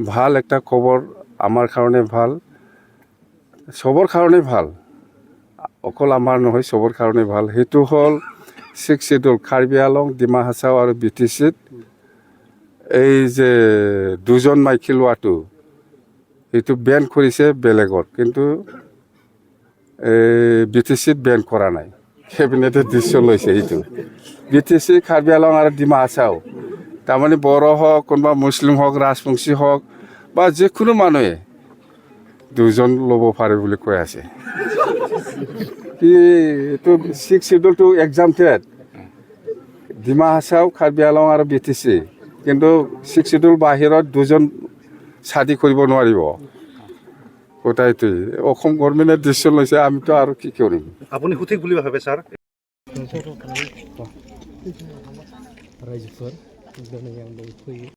ভাল একটা খবৰ আমাৰ কাৰণে ভাল সবৰ কাৰণে ভাল অকল আমাৰ নহয় সবৰ কাৰণে ভাল সেইটো হ'ল 6 শিডিউল কাৰ্বি আংলং ডিমা হাছাও আৰু BTCত এই যে দুজন মাইকী লোৱাটো সেইটো বেন কৰিছে বেলেগত কিন্তু BTCত বেন কৰা নাই কেবিনেটে ডিসিশন লৈছে এইটো BTC কাৰ্বি আংলং আৰু ডিমা হাছাও তাৰমানে বড়ো হওক কোনোবা মুছলিম হওক ৰাজবংশী হওক বা যিকোনো মানুহে দুজন ল'ব পাৰে বুলি কৈ আছে কি এইটো 6 শিডিউলটো এক্সামটেড ডিমা হাছাও কাৰ্বি আংলং আৰু BTC কিন্তু 6 শিডিউল বাহিৰত দুজন শাদী কৰিব নোৱাৰিব কোটাইটো অসম গভৰ্ণমেণ্টে ডিসিশন লৈছে আমিতো আৰু কি কৰিম আপুনি সঠিক বুলি ভাবে ছাৰ रायजोफोर दिनै आं बेयाव फैयो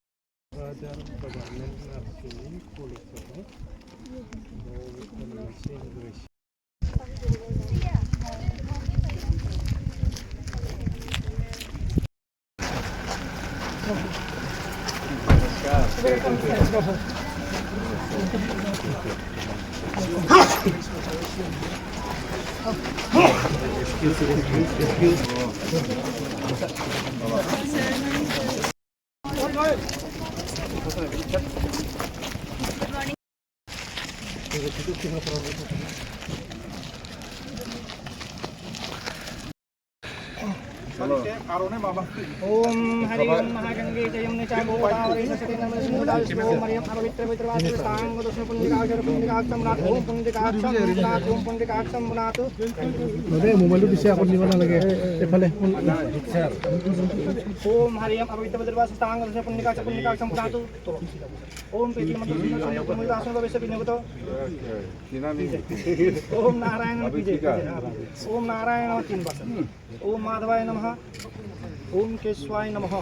ओम हरि ओम महागंगे च यमुने च गोदावरी सरस्वती नर्मदे सिंधु कावेरी ओम मरियम पवित्र पवित्रवासी सांग दशम पुण्यकाक्षर पुण्यकाक्षम नाथ ओम पुण्यकाक्षम नाथ ओम पुण्यकाक्षम नाथ नदे मोबाइलটো দিছে আকৌ নিব নালাগে এফালে ओम हरि ओम पवित्र पवित्रवासी सांग दशम पुण्यकाक्षम नाथ ओम प्रीति मंत्र पुण्यकाक्षम भविष्य विनियोगत ओम नारायण ओम नारायण तीन बार ओम माधवाय नमः ओम केशवाय नमः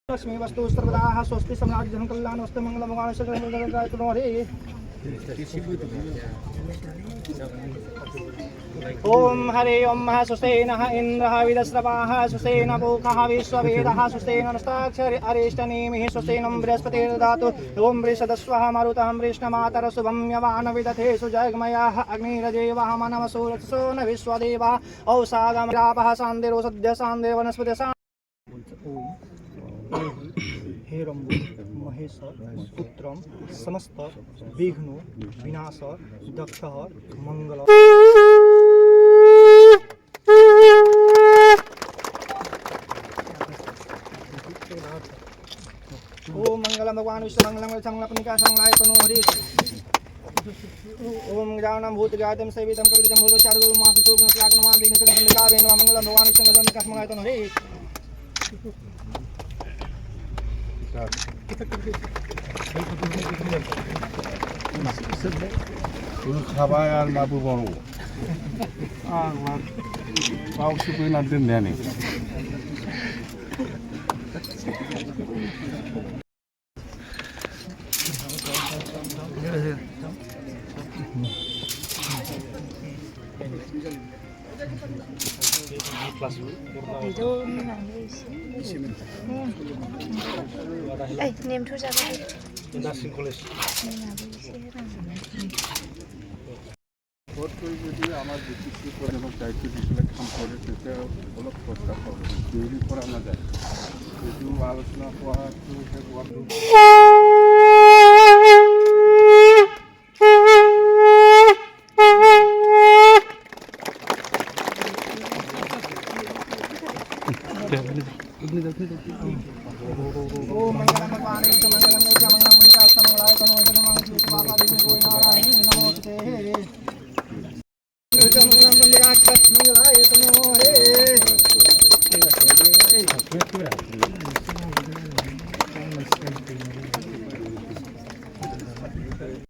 लक्ष्मी वस्तु सर्वदा स्वस्ति सम्राट जन कल्याण वस्तु मंगल भगवान सकल हरे ओम हरे ओम सुसेन इंद्र विदस्रवाः सुसेन पूखः विश्ववेदः सुसेन नष्टाक्षर अरिष्टनेमिः सुसेनं बृहस्पतिर्ददातु ओम वृषदस्वः मरुतः वृष्णमातर शुभं यवान विदधे सुजग्मयाः अग्निरजेवः मनवसूरत्सो न विश्वदेवः औषागमरापः सान्दिरो सद्य सान्दिर्वनस्पति हे रंबु महेश पुत्रम समस्त विघ्नो विनाश दक्ष मंगल ओम मंगलम भगवान विष्णु मंगलम संगलपनिका संगलाय तनो हरि ओम ज्ञानम भूत ज्ञातम सेवितम कवितम भूलो चारु मासु सोगुण प्राग्नवान दिग्न संगलिका वेनो मंगलम भगवान विष्णु मंगलम संगलाय तनो हरि খাবাই আর মাবু বড় পাউসু কই না দিন নেনি नेमथ' जाबाय नार्सिं कलेज যদি আমার BTC প্রধানক দায়িত্ব দিলে কাম করে তেতিয়া অলপ কষ্ট পাব দেৰি কৰা নাযায় এইটো আলোচনা কৰাটো ओम मंगलम भगवान विष्णु मंगलम मंगलम मुनिकाक्षम मंगलाय तनो हरि नमः शिवाय विष्णु नारायण नमोस्तुते मंगलम मुनिकाक्षम मंगलाय